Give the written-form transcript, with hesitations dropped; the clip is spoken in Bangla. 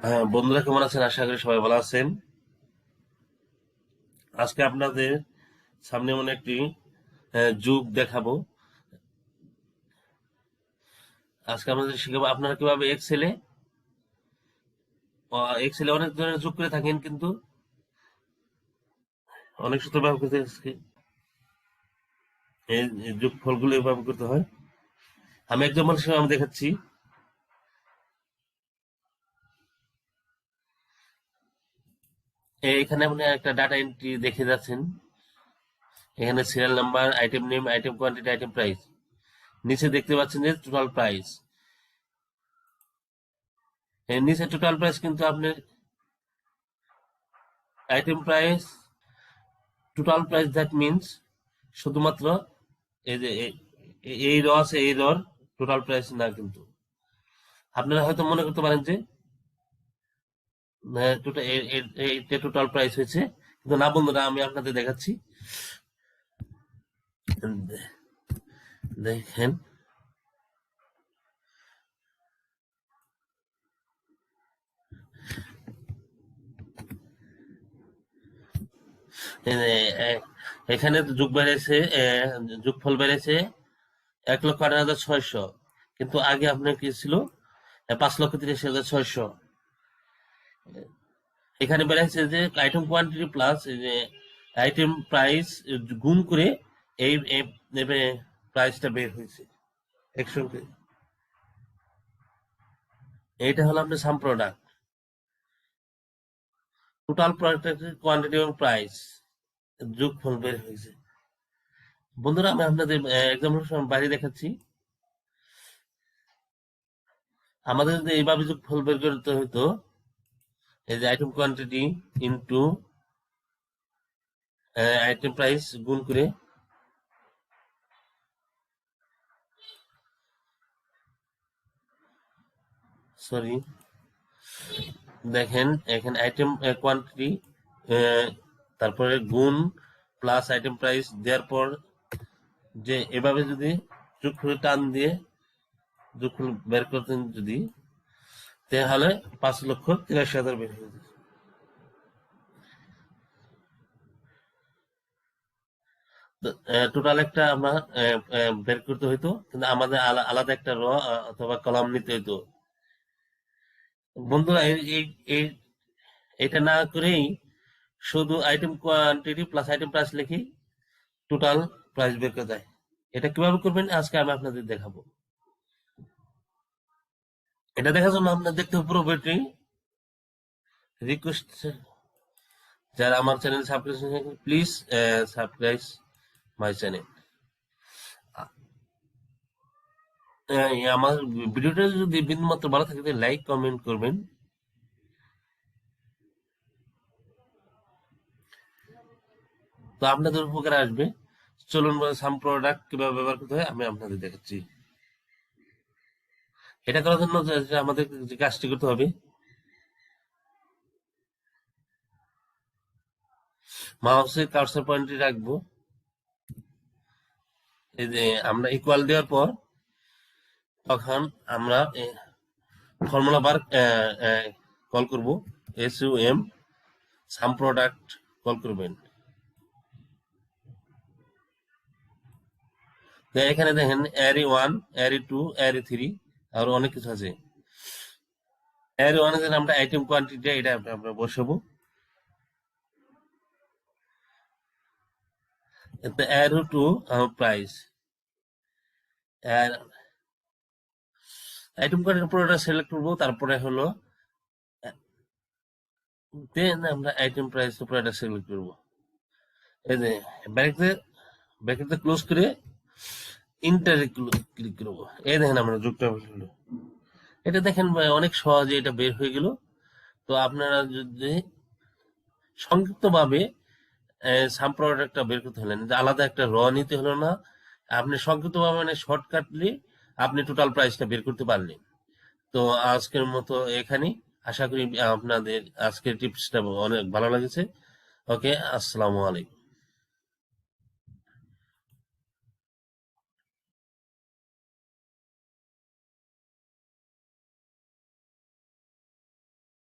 হ্যাঁ, বন্ধুরা কেমন আছেন? আশা করি সবাই ভালো আছেন। আজকে আপনাদের সামনে এমন একটি যুগ দেখাবো। আজকে আমাদের শিখাবো আপনারা কিভাবে এক্সেলে অনেক ধরনের যোগ করে থাকেন, কিন্তু অনেক সূত্র ব্যবহার করতে আজকে এই যোগ ফলগুলো ব্যবহার করতে হয়। আমি এক্সাম্পল হিসেবে আমি দেখাচ্ছি। এখানে আপনি একটা ডাটা এন্ট্রি দেখে যাচ্ছেন। এখানে serial number, item name, item quantity, item price. নিচে দেখতে পাচ্ছেন যে টোটাল প্রাইস। নিচে টোটাল প্রাইস কিন্তু আপনি item price, total price that means শুধুমাত্র এই যে এই র আছে, এই রর টোটাল প্রাইস না। কিন্তু আপনারা হয়তো মনে করতে পারেন যে এইটা টোটাল প্রাইস হয়েছে, কিন্তু না বন্ধুরা, আমি আপনাদের দেখাচ্ছি। দেখেন, এখানে যোগ বেড়েছে, যোগফল বেড়েছে 1,08,600, কিন্তু আগে আপনার কি ছিল 5,83,600। এখানে বেড়েছে যে আইটেম কোয়ান্টিটি প্লাস যে আইটেম প্রাইস গুণ করে এই প্রাইসটা বের হয়েছে একসঙ্গে। এইটা হলো আপনার সাম প্রোডাক্ট, টোটাল প্রোডাক্ট কোয়ান্টিটি এবং প্রাইস যোগফল বের হয়েছে। বন্ধুরা, আমি আপনাদের এক্সাম্পল বাইরে দেখাচ্ছি। আমাদের যদি এইভাবে যোগফল বের করতে হতো, এই যে item quantity into item price গুণ করে, সরি, দেখেন এখানে আইটেম কোয়ান্টিটি তারপরে গুণ প্লাস আইটেম প্রাইস দেওয়ার পর যে এভাবে যদি যোগফল টান দিয়ে যোগফল বের করতেন যদি, তাহলে 5,83,000 বের হয়ে যেত। টোটাল একটা আমরা বের করতে হইতো, কিন্তু আমাদের আলাদা একটা র অথবা কলাম নিতে হইতো। বন্ধুরা, এটা না করেই শুধু item quantity plus item price লিখি টোটাল প্রাইস বের করা যায়। এটা কিভাবে করবেন আজকে আমি আপনাদের দেখাবো। এটা দেখার জন্য আপনার দেখতে হবে পুরো বইটি। রিকোয়েস্ট, যারা আমার channel subscribe, please subscribe my channel. আমার ভিডিওটা যদি বিন্দুমাত্র ভালো থাকে তাহলে লাইক কমেন্ট করবেন। তো আপনাদের উপকারে আসবে। চলুন সাম প্রোডাক্ট কিভাবে ব্যবহার করতে হয় আমি আপনাদের দেখাচ্ছি। এটা করার জন্য যে আমাদের যে কাজটি করতে হবে, মাউসের কার্সর পয়েন্টটি রাখবো। এই যে আমরা ইকুয়াল দেওয়ার পর তখন আমরা ফর্মুলা বার কল করব, SUM সাম প্রোডাক্ট কল করবেন। এখানে দেখেন অ্যারে 1, অ্যারে 2, অ্যারে 3 আর অনেক কিছু আছে। অ্যারে 1 এর আমরা আইটেম কোয়ান্টিটি এটা আমরা বসাবো। অ্যারো 2 প্রাইস, আইটেম কোয়ান্টিটি পুরোটা সিলেক্ট করবো। তারপরে হলো দেন আমরা আইটেম প্রাইস পুরোটা সিলেক্ট করবো। এই যে ব্র্যাকেটে ক্লোজ করে ইন্টারে ক্লিক করবো। এই দেখেন আমরা যুক্ত হলো। এটা দেখেন অনেক সহজে এটা বের হয়ে গেল। তো আপনারা যদি সংক্ষিপ্ত ভাবে সাম প্রোডাক্টটা বের করতে হলেন, আলাদা একটা র নিতে হলো না, আপনি সংক্ষিপ্ত ভাবে মানে শর্টকাটলি আপনি টোটাল প্রাইসটা বের করতে পারলেন। তো আজকের মতো এখানেই। আশা করি আপনাদের আজকের টিপসটা অনেক ভালো লেগেছে। ওকে, আসসালামু আলাইকুম।